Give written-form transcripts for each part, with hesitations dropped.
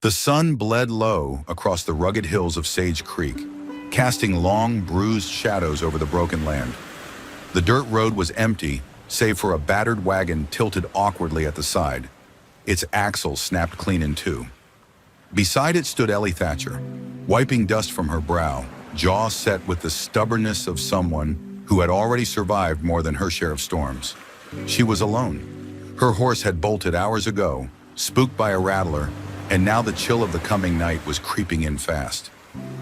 The sun bled low across the rugged hills of Sage Creek, casting long, bruised shadows over the broken land. The dirt road was empty, save for a battered wagon tilted awkwardly at the side. Its axle snapped clean in two. Beside it stood Ellie Thatcher, wiping dust from her brow, jaw set with the stubbornness of someone who had already survived more than her share of storms. She was alone. Her horse had bolted hours ago, spooked by a rattler, and now the chill of the coming night was creeping in fast.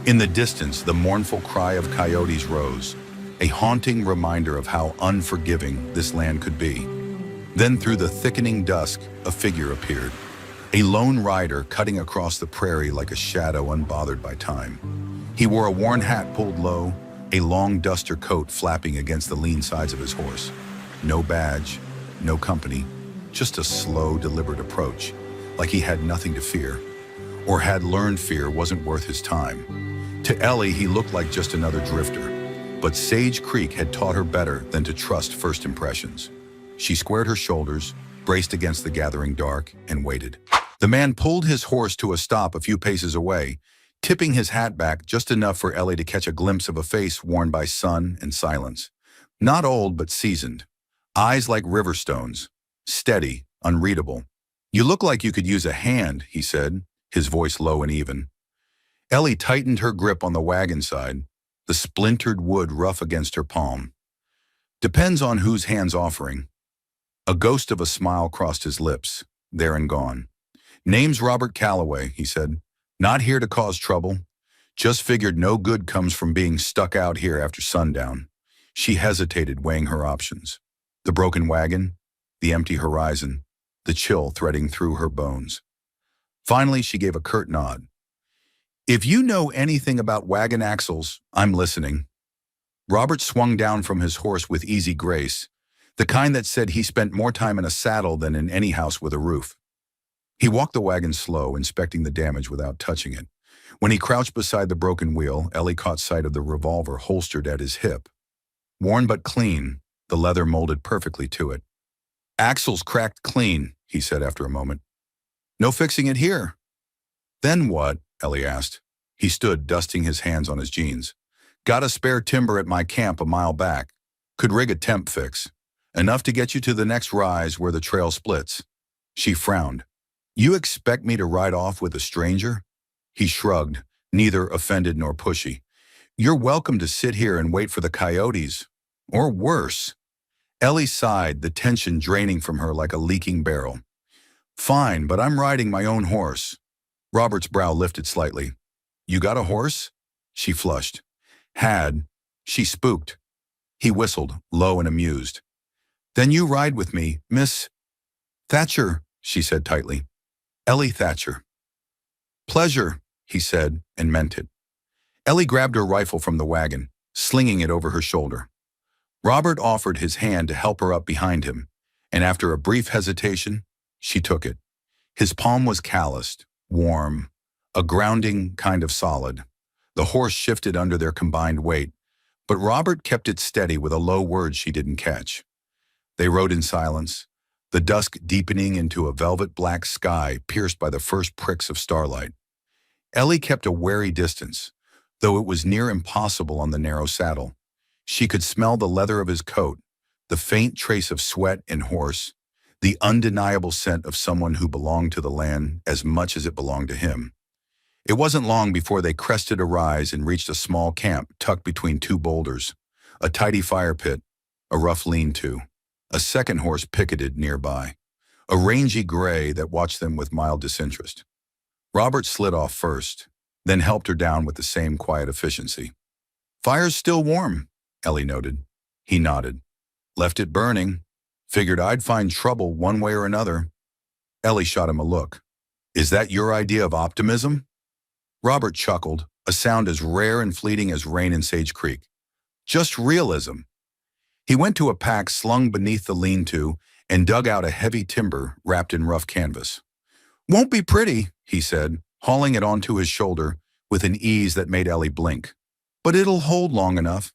In the distance, the mournful cry of coyotes rose, a haunting reminder of how unforgiving this land could be. Then through the thickening dusk, a figure appeared, a lone rider cutting across the prairie like a shadow unbothered by time. He wore a worn hat pulled low, a long duster coat flapping against the lean sides of his horse. No badge, no company, just a slow, deliberate approach, like he had nothing to fear, or had learned fear wasn't worth his time. To Ellie, he looked like just another drifter, but Sage Creek had taught her better than to trust first impressions. She squared her shoulders, braced against the gathering dark, and waited. The man pulled his horse to a stop a few paces away, tipping his hat back just enough for Ellie to catch a glimpse of a face worn by sun and silence. Not old, but seasoned. Eyes like river stones, steady, unreadable. "You look like you could use a hand," he said, his voice low and even. Ellie tightened her grip on the wagon side, the splintered wood rough against her palm. "Depends on whose hand's offering." A ghost of a smile crossed his lips, there and gone. "Name's Robert Calloway," he said. "Not here to cause trouble. Just figured no good comes from being stuck out here after sundown." She hesitated, weighing her options. The broken wagon, the empty horizon, the chill threading through her bones. Finally, she gave a curt nod. "If you know anything about wagon axles, I'm listening." Robert swung down from his horse with easy grace, the kind that said he spent more time in a saddle than in any house with a roof. He walked the wagon slow, inspecting the damage without touching it. When he crouched beside the broken wheel, Ellie caught sight of the revolver holstered at his hip. Worn but clean, the leather molded perfectly to it. "Axle's cracked clean," he said after a moment. "No fixing it here." "Then what?" Ellie asked. He stood, dusting his hands on his jeans. "Got a spare timber at my camp a mile back. Could rig a temp fix. Enough to get you to the next rise where the trail splits." She frowned. "You expect me to ride off with a stranger?" He shrugged, neither offended nor pushy. "You're welcome to sit here and wait for the coyotes. Or worse." Ellie sighed, the tension draining from her like a leaking barrel. "Fine, but I'm riding my own horse." Robert's brow lifted slightly. "You got a horse?" She flushed. "Had." She spooked. He whistled, low and amused. "Then you ride with me, Miss Thatcher," she said tightly. "Ellie Thatcher." "Pleasure," he said, and meant it. Ellie grabbed her rifle from the wagon, slinging it over her shoulder. Robert offered his hand to help her up behind him, and after a brief hesitation, she took it. His palm was calloused, warm, a grounding kind of solid. The horse shifted under their combined weight, but Robert kept it steady with a low word she didn't catch. They rode in silence, the dusk deepening into a velvet black sky pierced by the first pricks of starlight. Ellie kept a wary distance, though it was near impossible on the narrow saddle. She could smell the leather of his coat, the faint trace of sweat and horse, the undeniable scent of someone who belonged to the land as much as it belonged to him. It wasn't long before they crested a rise and reached a small camp tucked between two boulders, a tidy fire pit, a rough lean-to, a second horse picketed nearby, a rangy gray that watched them with mild disinterest. Robert slid off first, then helped her down with the same quiet efficiency. "Fire's still warm," Ellie noted. He nodded. "Left it burning. Figured I'd find trouble one way or another." Ellie shot him a look. "Is that your idea of optimism?" Robert chuckled, a sound as rare and fleeting as rain in Sage Creek. "Just realism." He went to a pack slung beneath the lean-to and dug out a heavy timber wrapped in rough canvas. "Won't be pretty," he said, hauling it onto his shoulder with an ease that made Ellie blink. "But it'll hold long enough."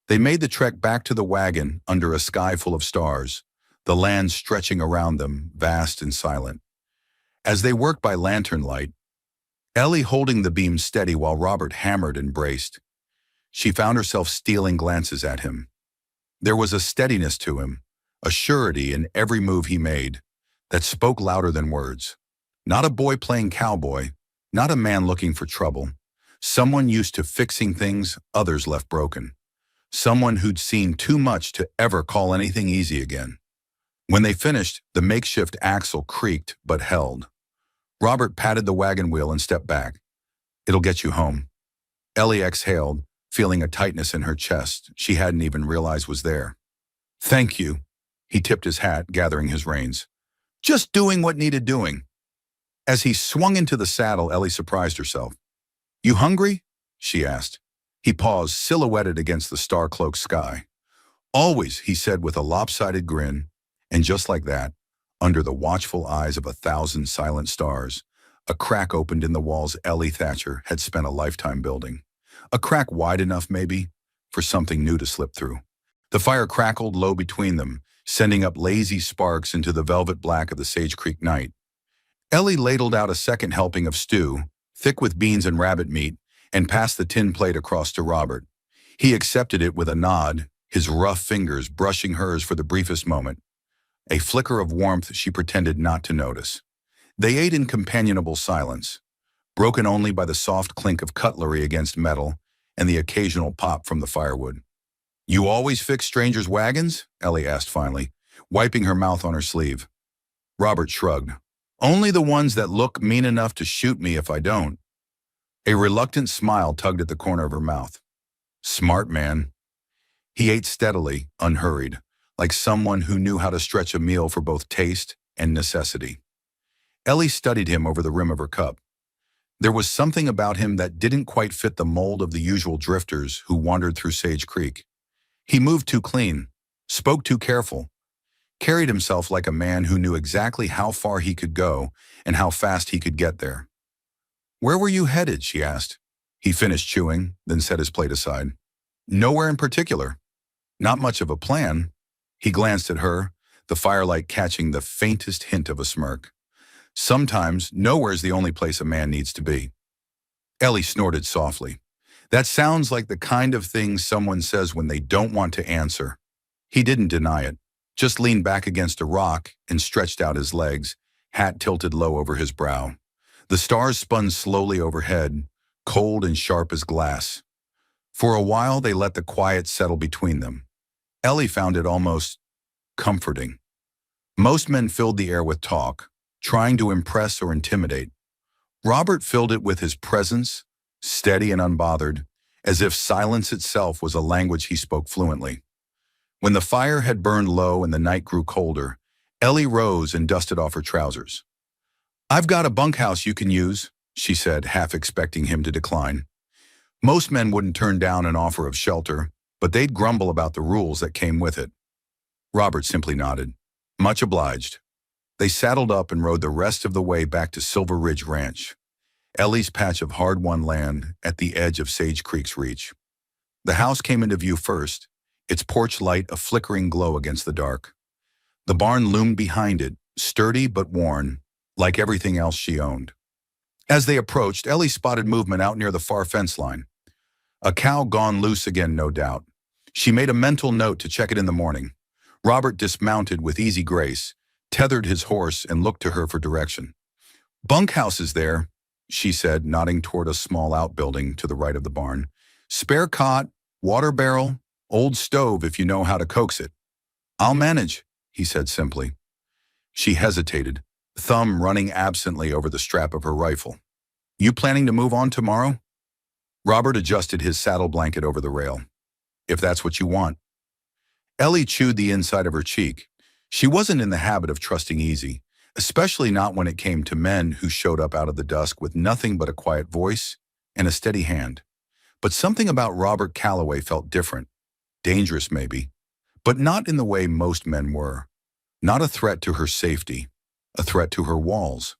They made the trek back to the wagon under a sky full of stars, the land stretching around them, vast and silent. As they worked by lantern light, Ellie holding the beam steady while Robert hammered and braced. She found herself stealing glances at him. There was a steadiness to him, a surety in every move he made, that spoke louder than words. Not a boy playing cowboy, not a man looking for trouble. Someone used to fixing things others left broken. Someone who'd seen too much to ever call anything easy again. When they finished, the makeshift axle creaked but held. Robert patted the wagon wheel and stepped back. "It'll get you home." Ellie exhaled, feeling a tightness in her chest she hadn't even realized was there. "Thank you." He tipped his hat, gathering his reins. "Just doing what needed doing." As he swung into the saddle, Ellie surprised herself. "You hungry?" she asked. He paused, silhouetted against the star-cloaked sky. "Always," he said with a lopsided grin, and just like that, under the watchful eyes of 1,000 silent stars, a crack opened in the walls Ellie Thatcher had spent a lifetime building. A crack wide enough, maybe, for something new to slip through. The fire crackled low between them, sending up lazy sparks into the velvet black of the Sage Creek night. Ellie ladled out a second helping of stew, thick with beans and rabbit meat, and passed the tin plate across to Robert. He accepted it with a nod, his rough fingers brushing hers for the briefest moment. A flicker of warmth she pretended not to notice. They ate in companionable silence, broken only by the soft clink of cutlery against metal and the occasional pop from the firewood. "You always fix strangers' wagons?" Ellie asked finally, wiping her mouth on her sleeve. Robert shrugged. "Only the ones that look mean enough to shoot me if I don't." A reluctant smile tugged at the corner of her mouth. "Smart man." He ate steadily, unhurried, like someone who knew how to stretch a meal for both taste and necessity. Ellie studied him over the rim of her cup. There was something about him that didn't quite fit the mold of the usual drifters who wandered through Sage Creek. He moved too clean, spoke too careful, carried himself like a man who knew exactly how far he could go and how fast he could get there. "Where were you headed?" she asked. He finished chewing, then set his plate aside. "Nowhere in particular." "Not much of a plan." He glanced at her, the firelight catching the faintest hint of a smirk. "Sometimes, nowhere's the only place a man needs to be." Ellie snorted softly. That sounds like the kind of thing someone says when they don't want to answer. He didn't deny it, just leaned back against a rock and stretched out his legs, hat tilted low over his brow. The stars spun slowly overhead, cold and sharp as glass. For a while, they let the quiet settle between them. Ellie found it almost comforting. Most men filled the air with talk, trying to impress or intimidate. Robert filled it with his presence, steady and unbothered, as if silence itself was a language he spoke fluently. When the fire had burned low and the night grew colder, Ellie rose and dusted off her trousers. "I've got a bunkhouse you can use," she said, half expecting him to decline. Most men wouldn't turn down an offer of shelter, but they'd grumble about the rules that came with it. Robert simply nodded. "Much obliged." They saddled up and rode the rest of the way back to Silver Ridge Ranch, Ellie's patch of hard-won land at the edge of Sage Creek's reach. The house came into view first, its porch light a flickering glow against the dark. The barn loomed behind it, sturdy but worn, like everything else she owned. As they approached, Ellie spotted movement out near the far fence line. A cow gone loose again, no doubt. She made a mental note to check it in the morning. Robert dismounted with easy grace, tethered his horse, and looked to her for direction. "Bunkhouse is there," she said, nodding toward a small outbuilding to the right of the barn. "Spare cot, water barrel, old stove if you know how to coax it." "I'll manage," he said simply. She hesitated, thumb running absently over the strap of her rifle. "You planning to move on tomorrow?" Robert adjusted his saddle blanket over the rail. "If that's what you want." Ellie chewed the inside of her cheek. She wasn't in the habit of trusting easy, especially not when it came to men who showed up out of the dusk with nothing but a quiet voice and a steady hand. But something about Robert Calloway felt different, dangerous maybe, but not in the way most men were. Not a threat to her safety, a threat to her walls.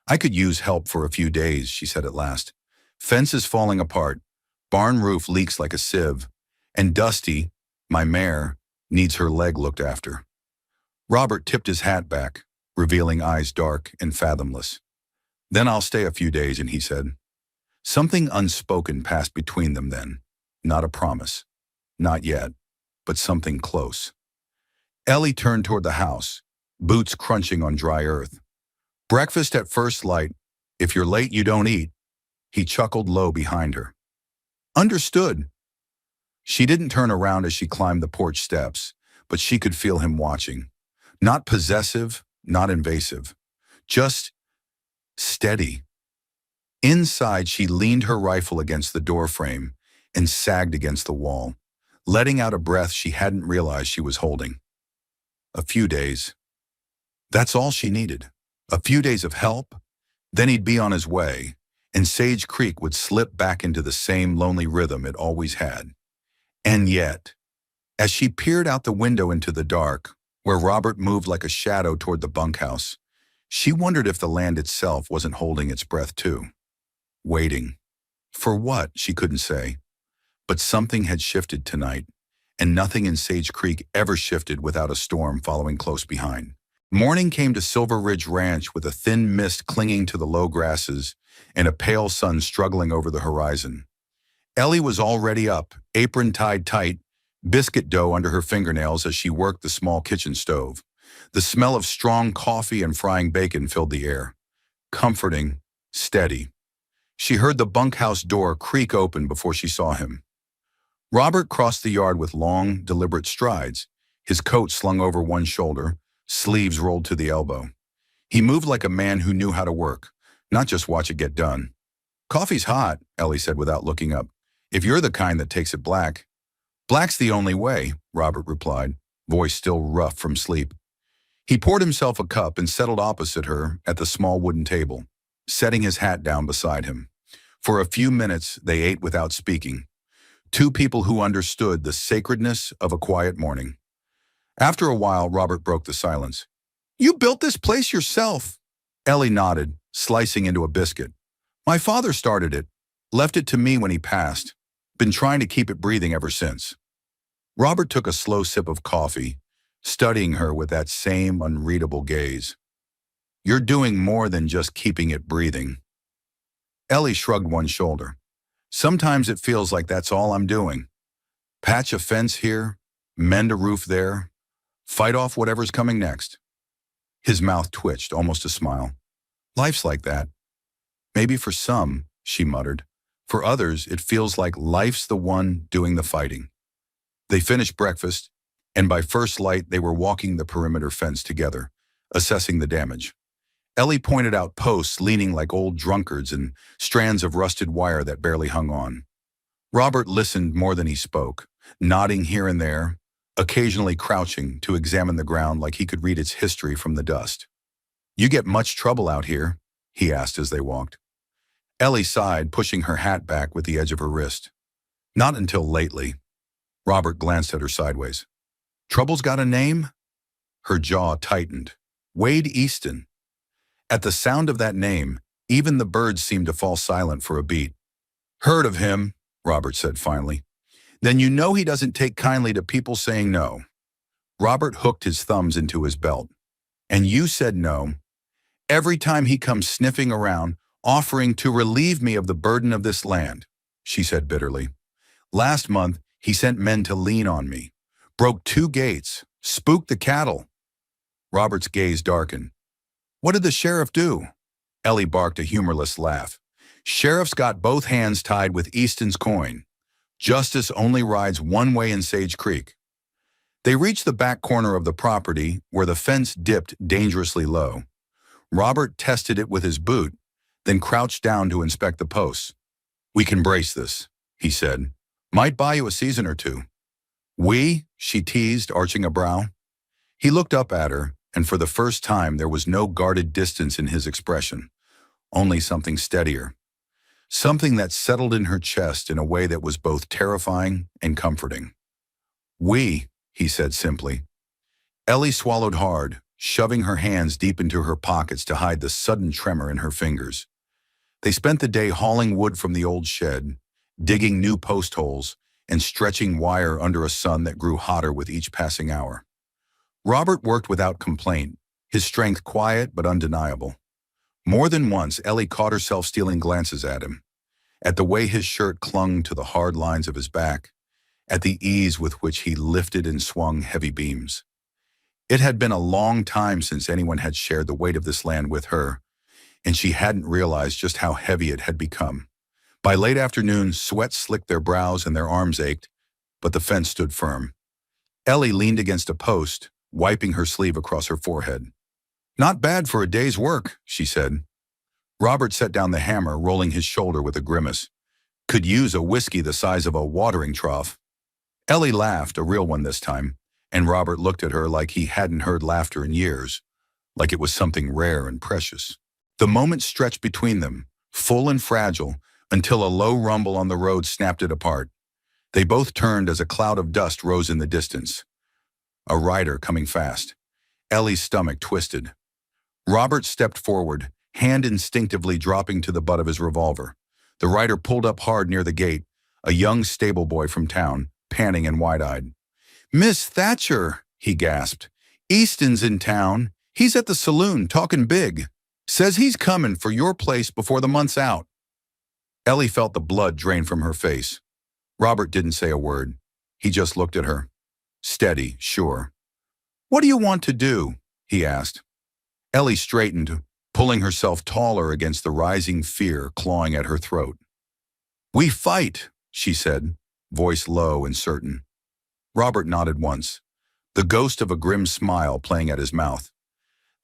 "I could use help for a few days," she said at last. "Fence is falling apart, barn roof leaks like a sieve, and Dusty, my mare, needs her leg looked after." Robert tipped his hat back, revealing eyes dark and fathomless. Then I'll stay a few days, and he said. Something unspoken passed between them then. Not a promise. Not yet, but something close. Ellie turned toward the house, boots crunching on dry earth. Breakfast at first light. If you're late, you don't eat. He chuckled low behind her. Understood. She didn't turn around as she climbed the porch steps, but she could feel him watching. Not possessive, not invasive. Just steady. Inside, she leaned her rifle against the doorframe and sagged against the wall, letting out a breath she hadn't realized she was holding. A few days. That's all she needed. A few days of help, then he'd be on his way, and Sage Creek would slip back into the same lonely rhythm it always had. And yet, as she peered out the window into the dark, where Robert moved like a shadow toward the bunkhouse, she wondered if the land itself wasn't holding its breath too. Waiting. For what, she couldn't say. But something had shifted tonight, and nothing in Sage Creek ever shifted without a storm following close behind. Morning came to Silver Ridge Ranch with a thin mist clinging to the low grasses and a pale sun struggling over the horizon. Ellie was already up, apron tied tight, biscuit dough under her fingernails as she worked the small kitchen stove. The smell of strong coffee and frying bacon filled the air. Comforting, steady. She heard the bunkhouse door creak open before she saw him. Robert crossed the yard with long, deliberate strides, his coat slung over one shoulder, sleeves rolled to the elbow. He moved like a man who knew how to work, not just watch it get done. Coffee's hot, Ellie said without looking up. If you're the kind that takes it black. Black's the only way, Robert replied, voice still rough from sleep. He poured himself a cup and settled opposite her at the small wooden table, setting his hat down beside him. For a few minutes, they ate without speaking. Two people who understood the sacredness of a quiet morning. After a while, Robert broke the silence. You built this place yourself. Ellie nodded, slicing into a biscuit. My father started it, left it to me when he passed. Been trying to keep it breathing ever since. Robert took a slow sip of coffee, studying her with that same unreadable gaze. You're doing more than just keeping it breathing. Ellie shrugged one shoulder. Sometimes it feels like that's all I'm doing. Patch a fence here, mend a roof there, fight off whatever's coming next. His mouth twitched, almost a smile. Life's like that. Maybe for some, she muttered. For others, it feels like life's the one doing the fighting. They finished breakfast, and by first light they were walking the perimeter fence together, assessing the damage. Ellie pointed out posts leaning like old drunkards and strands of rusted wire that barely hung on. Robert listened more than he spoke, nodding here and there, occasionally crouching to examine the ground like he could read its history from the dust. You get much trouble out here? He asked as they walked. Ellie sighed, pushing her hat back with the edge of her wrist. Not until lately. Robert glanced at her sideways. Trouble's got a name? Her jaw tightened. Wade Easton. At the sound of that name, even the birds seemed to fall silent for a beat. Heard of him, Robert said finally. Then you know he doesn't take kindly to people saying no. Robert hooked his thumbs into his belt. And you said no. Every time he comes sniffing around, offering to relieve me of the burden of this land, she said bitterly. Last month, he sent men to lean on me, broke 2 gates, spooked the cattle. Robert's gaze darkened. What did the sheriff do? Ellie barked a humorless laugh. Sheriff's got both hands tied with Easton's coin. Justice only rides one way in Sage Creek. They reached the back corner of the property where the fence dipped dangerously low. Robert tested it with his boot, then crouched down to inspect the posts. We can brace this, he said. Might buy you a season or two. We? She teased, arching a brow. He looked up at her, and for the first time there was no guarded distance in his expression, only something steadier. Something that settled in her chest in a way that was both terrifying and comforting. We, he said simply. Ellie swallowed hard, shoving her hands deep into her pockets to hide the sudden tremor in her fingers. They spent the day hauling wood from the old shed, digging new post holes, and stretching wire under a sun that grew hotter with each passing hour. Robert worked without complaint, his strength quiet but undeniable. More than once, Ellie caught herself stealing glances at him, at the way his shirt clung to the hard lines of his back, at the ease with which he lifted and swung heavy beams. It had been a long time since anyone had shared the weight of this land with her, and she hadn't realized just how heavy it had become. By late afternoon, sweat slicked their brows and their arms ached, but the fence stood firm. Ellie leaned against a post, wiping her sleeve across her forehead. "Not bad for a day's work," she said. Robert set down the hammer, rolling his shoulder with a grimace. "Could use a whiskey the size of a watering trough." Ellie laughed, a real one this time, and Robert looked at her like he hadn't heard laughter in years, like it was something rare and precious. The moment stretched between them, full and fragile, until a low rumble on the road snapped it apart. They both turned as a cloud of dust rose in the distance. A rider coming fast. Ellie's stomach twisted. Robert stepped forward, hand instinctively dropping to the butt of his revolver. The rider pulled up hard near the gate, a young stable boy from town, panting and wide-eyed. "Miss Thatcher," he gasped. "Easton's in town. He's at the saloon, talking big. Says he's coming for your place before the month's out." Ellie felt the blood drain from her face. Robert didn't say a word. He just looked at her. Steady, sure. "What do you want to do?" he asked. Ellie straightened, pulling herself taller against the rising fear clawing at her throat. "We fight," she said, voice low and certain. Robert nodded once, the ghost of a grim smile playing at his mouth.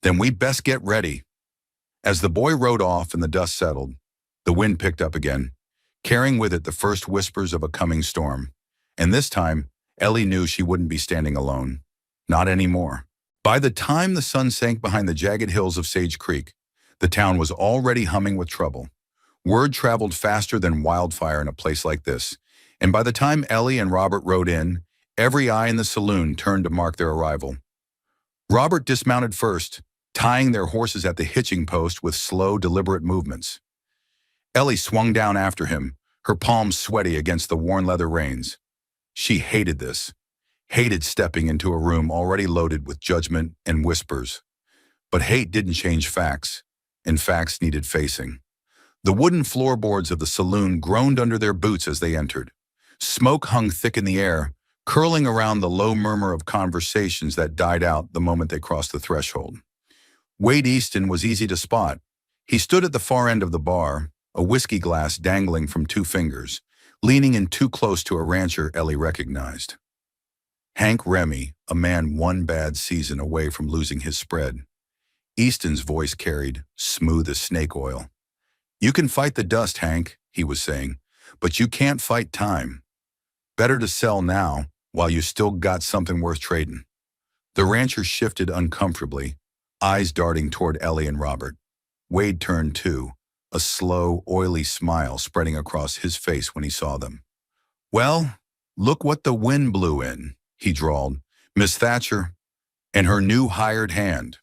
"Then we best get ready." As the boy rode off and the dust settled, the wind picked up again, carrying with it the first whispers of a coming storm. And this time, Ellie knew she wouldn't be standing alone. Not anymore. By the time the sun sank behind the jagged hills of Sage Creek, the town was already humming with trouble. Word traveled faster than wildfire in a place like this, and by the time Ellie and Robert rode in, every eye in the saloon turned to mark their arrival. Robert dismounted first, tying their horses at the hitching post with slow, deliberate movements. Ellie swung down after him, her palms sweaty against the worn leather reins. She hated this, hated stepping into a room already loaded with judgment and whispers. But hate didn't change facts, and facts needed facing. The wooden floorboards of the saloon groaned under their boots as they entered. Smoke hung thick in the air, curling around the low murmur of conversations that died out the moment they crossed the threshold. Wade Easton was easy to spot. He stood at the far end of the bar, a whiskey glass dangling from 2 fingers, leaning in too close to a rancher Ellie recognized. Hank Remy, a man one bad season away from losing his spread. Easton's voice carried, smooth as snake oil. "You can fight the dust, Hank," he was saying, "but you can't fight time. Better to sell now, while you still got something worth trading." The rancher shifted uncomfortably, eyes darting toward Ellie and Robert. Wade turned too, a slow, oily smile spreading across his face when he saw them. "Well, look what the wind blew in," he drawled. "Miss Thatcher and her new hired hand."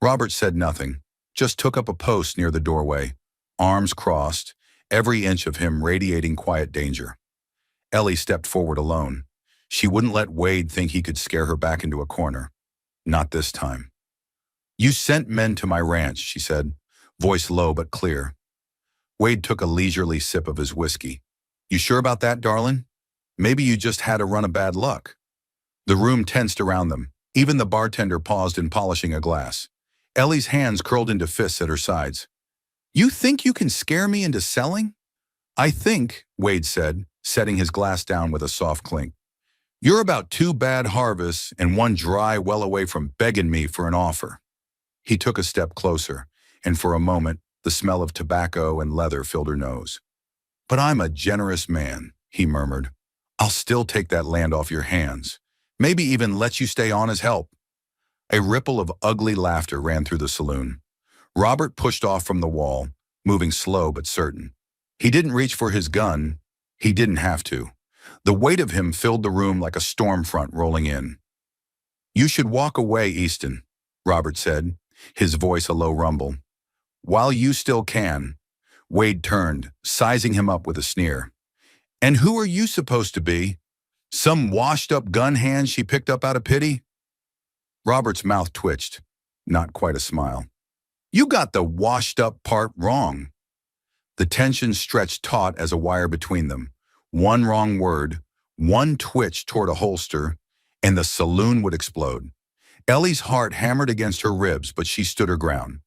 Robert said nothing, just took up a post near the doorway, arms crossed, every inch of him radiating quiet danger. Ellie stepped forward alone. She wouldn't let Wade think he could scare her back into a corner. Not this time. "You sent men to my ranch," she said, voice low but clear. Wade took a leisurely sip of his whiskey. "You sure about that, darling? Maybe you just had a run of bad luck." The room tensed around them. Even the bartender paused in polishing a glass. Ellie's hands curled into fists at her sides. "You think you can scare me into selling?" "I think," Wade said, setting his glass down with a soft clink, "you're about 2 bad harvests and 1 dry well away from begging me for an offer." He took a step closer, and for a moment, the smell of tobacco and leather filled her nose. "But I'm a generous man," he murmured. "I'll still take that land off your hands, maybe even let you stay on as help." A ripple of ugly laughter ran through the saloon. Robert pushed off from the wall, moving slow but certain. He didn't reach for his gun. He didn't have to. The weight of him filled the room like a storm front rolling in. "You should walk away, Easton," Robert said, his voice a low rumble. "While you still can." Wade turned, sizing him up with a sneer. "And who are you supposed to be? Some washed-up gun hand she picked up out of pity?" Robert's mouth twitched, not quite a smile. You got the washed-up part wrong." The tension stretched taut as a wire between them. One wrong word, one twitch toward a holster, and the saloon would explode. Ellie's heart hammered against her ribs, but she stood her ground.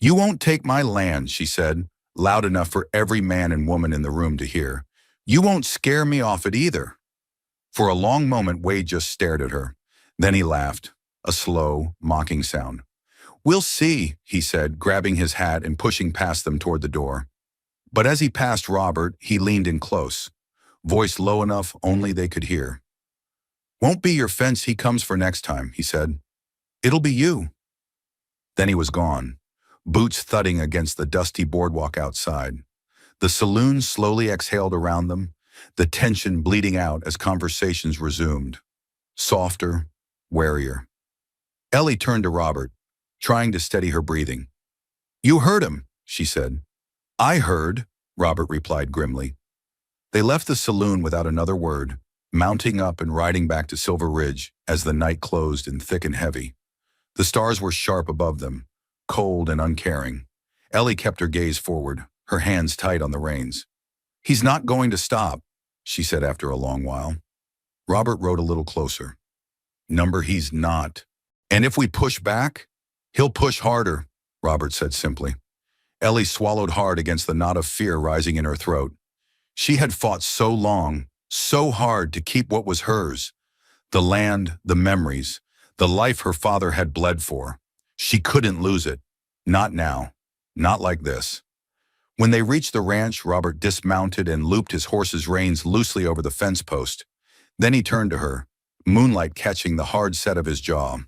"You won't take my land," she said, loud enough for every man and woman in the room to hear. "You won't scare me off it either." For a long moment, Wade just stared at her. Then he laughed, a slow, mocking sound. "We'll see," he said, grabbing his hat and pushing past them toward the door. But as he passed Robert, he leaned in close, voice low enough only they could hear. "Won't be your fence he comes for next time," he said. "It'll be you." Then he was gone, boots thudding against the dusty boardwalk outside. The saloon slowly exhaled around them, the tension bleeding out as conversations resumed. Softer, warier. Ellie turned to Robert, trying to steady her breathing. "You heard him," she said. "I heard," Robert replied grimly. They left the saloon without another word, mounting up and riding back to Silver Ridge as the night closed in thick and heavy. The stars were sharp above them, cold and uncaring. Ellie kept her gaze forward, her hands tight on the reins. "He's not going to stop," she said after a long while. Robert rode a little closer. "Number, he's not. And if we push back, he'll push harder," Robert said simply. Ellie swallowed hard against the knot of fear rising in her throat. She had fought so long, so hard to keep what was hers. The land, the memories, the life her father had bled for. She couldn't lose it. Not now. Not like this. When they reached the ranch, Robert dismounted and looped his horse's reins loosely over the fence post. Then he turned to her, moonlight catching the hard set of his jaw.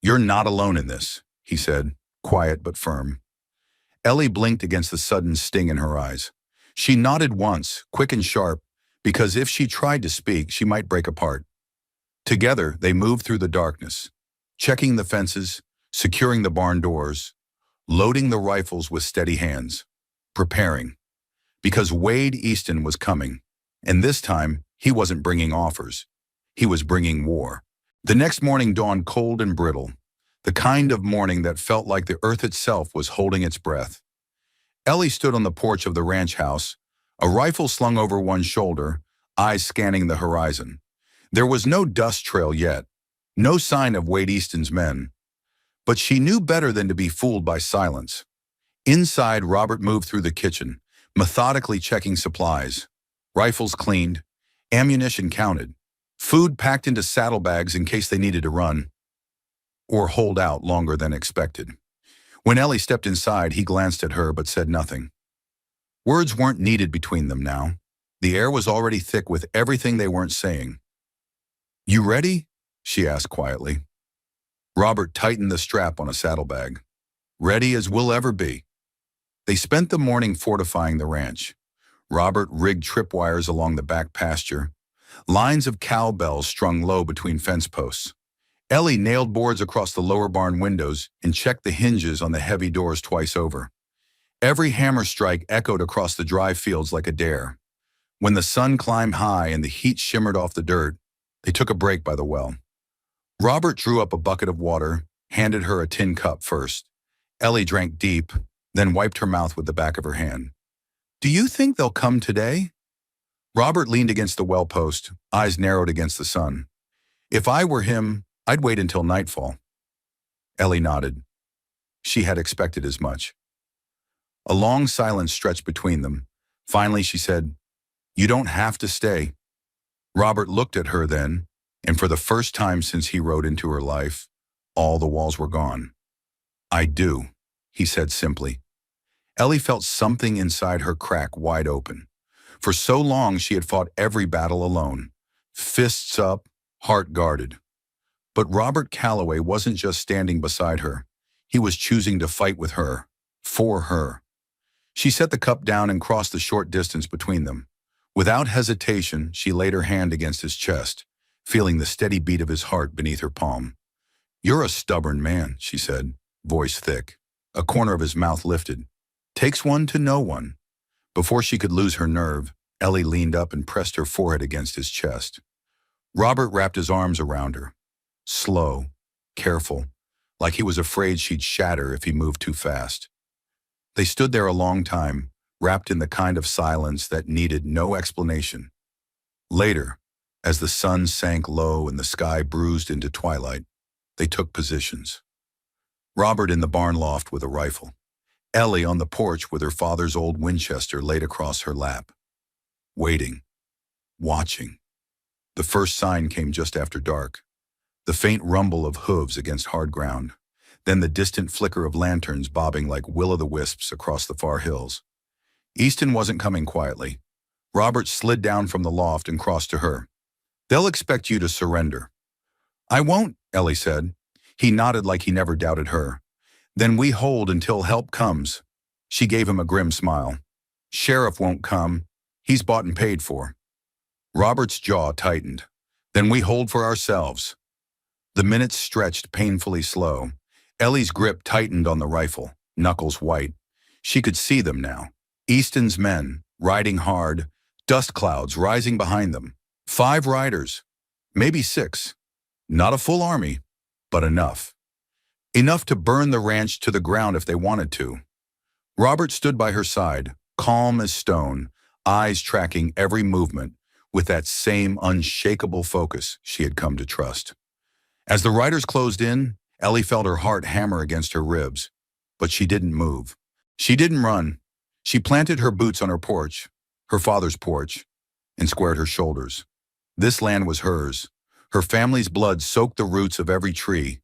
"You're not alone in this," he said, quiet but firm. Ellie blinked against the sudden sting in her eyes. She nodded once, quick and sharp, because if she tried to speak, she might break apart. Together, they moved through the darkness, checking the fences, securing the barn doors, loading the rifles with steady hands, preparing. Because Wade Easton was coming, and this time, he wasn't bringing offers. He was bringing war. The next morning dawned cold and brittle, the kind of morning that felt like the earth itself was holding its breath. Ellie stood on the porch of the ranch house, a rifle slung over one shoulder, eyes scanning the horizon. There was no dust trail yet, no sign of Wade Easton's men. But she knew better than to be fooled by silence. Inside, Robert moved through the kitchen, methodically checking supplies. Rifles cleaned, ammunition counted, food packed into saddlebags in case they needed to run or hold out longer than expected. When Ellie stepped inside, he glanced at her but said nothing. Words weren't needed between them now. The air was already thick with everything they weren't saying. "You ready?" she asked quietly. Robert tightened the strap on a saddlebag. "Ready as we'll ever be." They spent the morning fortifying the ranch. Robert rigged tripwires along the back pasture, lines of cowbells strung low between fence posts. Ellie nailed boards across the lower barn windows and checked the hinges on the heavy doors twice over. Every hammer strike echoed across the dry fields like a dare. When the sun climbed high and the heat shimmered off the dirt, they took a break by the well. Robert drew up a bucket of water, handed her a tin cup first. Ellie drank deep, then wiped her mouth with the back of her hand. "Do you think they'll come today?" Robert leaned against the well post, eyes narrowed against the sun. "If I were him, I'd wait until nightfall." Ellie nodded. She had expected as much. A long silence stretched between them. Finally, she said, "You don't have to stay." Robert looked at her then, and for the first time since he rode into her life, all the walls were gone. "I do," he said simply. Ellie felt something inside her crack wide open. For so long she had fought every battle alone, fists up, heart guarded. But Robert Calloway wasn't just standing beside her. He was choosing to fight with her, for her. She set the cup down and crossed the short distance between them. Without hesitation, she laid her hand against his chest, feeling the steady beat of his heart beneath her palm. "You're a stubborn man," she said, voice thick. A corner of his mouth lifted. "Takes one to know one." Before she could lose her nerve, Ellie leaned up and pressed her forehead against his chest. Robert wrapped his arms around her. Slow, careful, like he was afraid she'd shatter if he moved too fast. They stood there a long time, wrapped in the kind of silence that needed no explanation. Later, as the sun sank low and the sky bruised into twilight, they took positions. Robert in the barn loft with a rifle. Ellie on the porch with her father's old Winchester laid across her lap. Waiting. Watching. The first sign came just after dark. The faint rumble of hooves against hard ground. Then the distant flicker of lanterns bobbing like will-o'-the-wisps across the far hills. Easton wasn't coming quietly. Robert slid down from the loft and crossed to her. "They'll expect you to surrender." "I won't," Ellie said. He nodded like he never doubted her. "Then we hold until help comes." She gave him a grim smile. "Sheriff won't come. He's bought and paid for." Robert's jaw tightened. "Then we hold for ourselves." The minutes stretched painfully slow. Ellie's grip tightened on the rifle, knuckles white. She could see them now. Easton's men, riding hard, dust clouds rising behind them. 5 riders, maybe 6. Not a full army, but enough. Enough to burn the ranch to the ground if they wanted to. Robert stood by her side, calm as stone, eyes tracking every movement, with that same unshakable focus she had come to trust. As the riders closed in, Ellie felt her heart hammer against her ribs, but she didn't move. She didn't run. She planted her boots on her porch, her father's porch, and squared her shoulders. This land was hers. Her family's blood soaked the roots of every tree,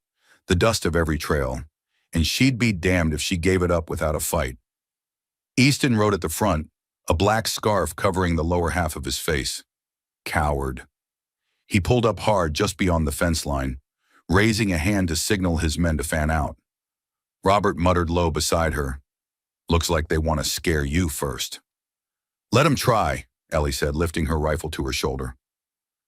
the dust of every trail, and she'd be damned if she gave it up without a fight. Easton rode at the front, a black scarf covering the lower half of his face. Coward. He pulled up hard just beyond the fence line, raising a hand to signal his men to fan out. Robert muttered low beside her. "Looks like they want to scare you first." "Let 'em try," Ellie said, lifting her rifle to her shoulder.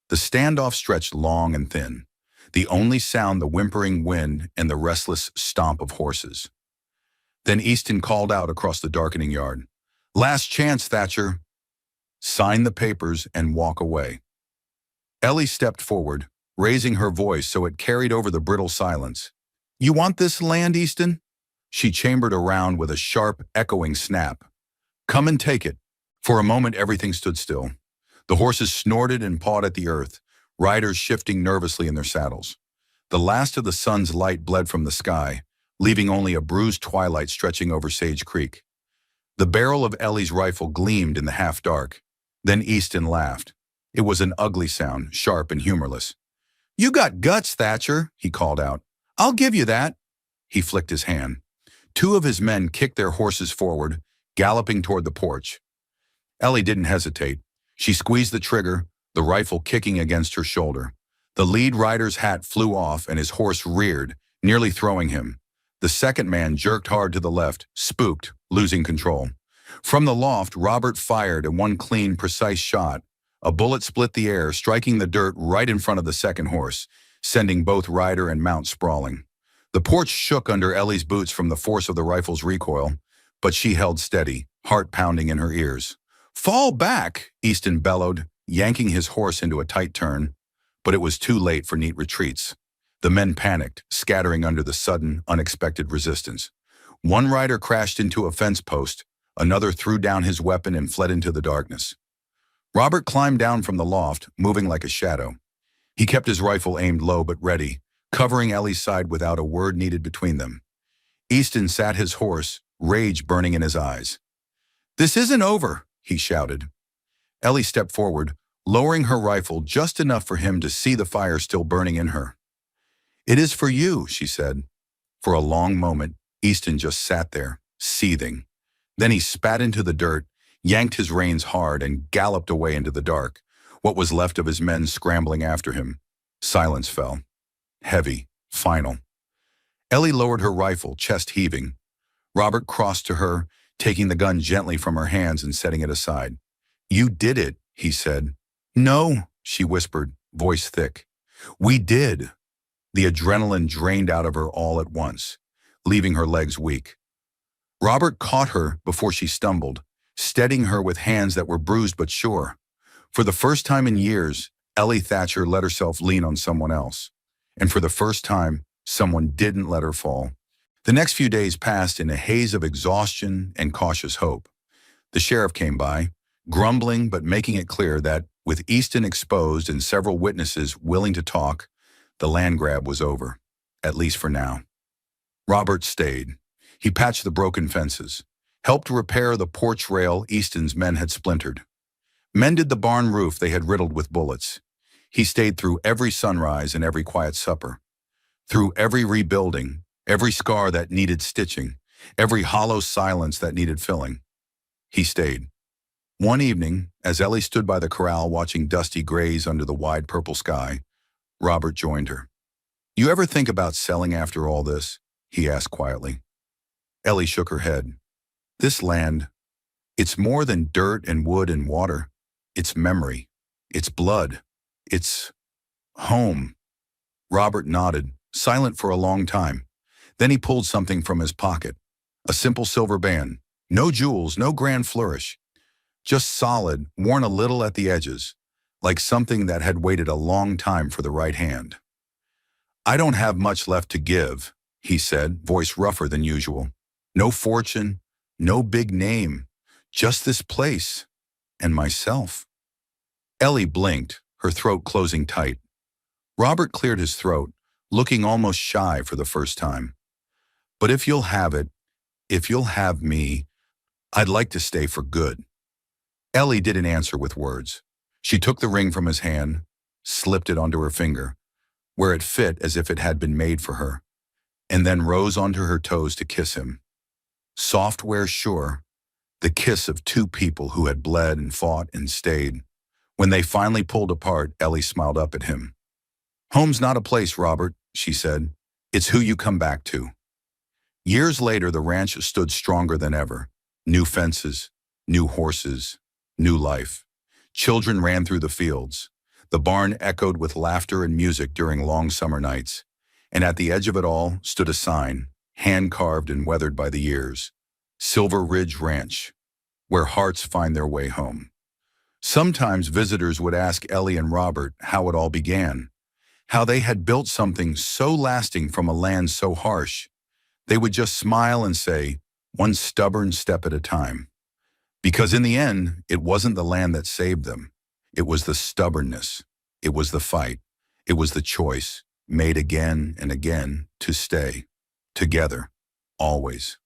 The standoff stretched long and thin, the only sound the whimpering wind and the restless stomp of horses. Then Easton called out across the darkening yard, "Last chance, Thatcher. Sign the papers and walk away." Ellie stepped forward, raising her voice so it carried over the brittle silence. "You want this land, Easton?" She chambered around with a sharp, echoing snap. "Come and take it." For a moment, everything stood still. The horses snorted and pawed at the earth, riders shifting nervously in their saddles. The last of the sun's light bled from the sky, leaving only a bruised twilight stretching over Sage Creek. The barrel of Ellie's rifle gleamed in the half-dark. Then Easton laughed. It was an ugly sound, sharp and humorless. "You got guts, Thatcher," he called out. "I'll give you that." He flicked his hand. 2 of his men kicked their horses forward, galloping toward the porch. Ellie didn't hesitate. She squeezed the trigger, the rifle kicking against her shoulder. The lead rider's hat flew off and his horse reared, nearly throwing him. The second man jerked hard to the left, spooked, losing control. From the loft, Robert fired in one clean, precise shot. A bullet split the air, striking the dirt right in front of the second horse, sending both rider and mount sprawling. The porch shook under Ellie's boots from the force of the rifle's recoil, but she held steady, heart pounding in her ears. "Fall back," Easton bellowed, yanking his horse into a tight turn. But it was too late for neat retreats. The men panicked, scattering under the sudden, unexpected resistance. One rider crashed into a fence post, another threw down his weapon and fled into the darkness. Robert climbed down from the loft, moving like a shadow. He kept his rifle aimed low but ready, covering Ellie's side without a word needed between them. Easton sat his horse, rage burning in his eyes. "This isn't over," he shouted. Ellie stepped forward, lowering her rifle just enough for him to see the fire still burning in her. "It is for you," she said. For a long moment, Easton just sat there, seething. Then he spat into the dirt, yanked his reins hard, and galloped away into the dark, what was left of his men scrambling after him. Silence fell. Heavy, final. Ellie lowered her rifle, chest heaving. Robert crossed to her, taking the gun gently from her hands and setting it aside. "You did it," he said. "No," she whispered, voice thick. "We did." The adrenaline drained out of her all at once, leaving her legs weak. Robert caught her before she stumbled, steadying her with hands that were bruised but sure. For the first time in years, Ellie Thatcher let herself lean on someone else. And for the first time, Someone didn't let her fall. The next few days passed in a haze of exhaustion and cautious hope. The sheriff came by, grumbling but making it clear that, with Easton exposed and several witnesses willing to talk, the land grab was over, at least for now. Robert stayed. He patched the broken fences, helped repair the porch rail Easton's men had splintered, mended the barn roof they had riddled with bullets. He stayed through every sunrise and every quiet supper, through every rebuilding, every scar that needed stitching, every hollow silence that needed filling. He stayed. One evening, as Ellie stood by the corral watching Dusty graze under the wide purple sky, Robert joined her. "You ever think about selling after all this?" he asked quietly. Ellie shook her head. "This land, it's more than dirt and wood and water. It's memory. It's blood. It's home." Robert nodded, silent for a long time. Then he pulled something from his pocket. A simple silver band. No jewels, no grand flourish. Just solid, worn a little at the edges, like something that had waited a long time for the right hand. "I don't have much left to give," he said, voice rougher than usual. "No fortune, no big name, just this place and myself." Ellie blinked, her throat closing tight. Robert cleared his throat, looking almost shy for the first time. "But if you'll have it, if you'll have me, I'd like to stay for good." Ellie didn't answer with words. She took the ring from his hand, slipped it onto her finger, where it fit as if it had been made for her, and then rose onto her toes to kiss him. Soft where sure, the kiss of two people who had bled and fought and stayed. When they finally pulled apart, Ellie smiled up at him. "Home's not a place, Robert," she said. "It's who you come back to." Years later, the ranch stood stronger than ever. New fences, new horses, new life. Children ran through the fields. The barn echoed with laughter and music during long summer nights. And at the edge of it all stood a sign, hand-carved and weathered by the years. Silver Ridge Ranch, where hearts find their way home. Sometimes visitors would ask Ellie and Robert how it all began, how they had built something so lasting from a land so harsh. They would just smile and say, "One stubborn step at a time." Because in the end, it wasn't the land that saved them. It was the stubbornness. It was the fight. It was the choice, made again and again, to stay together, always.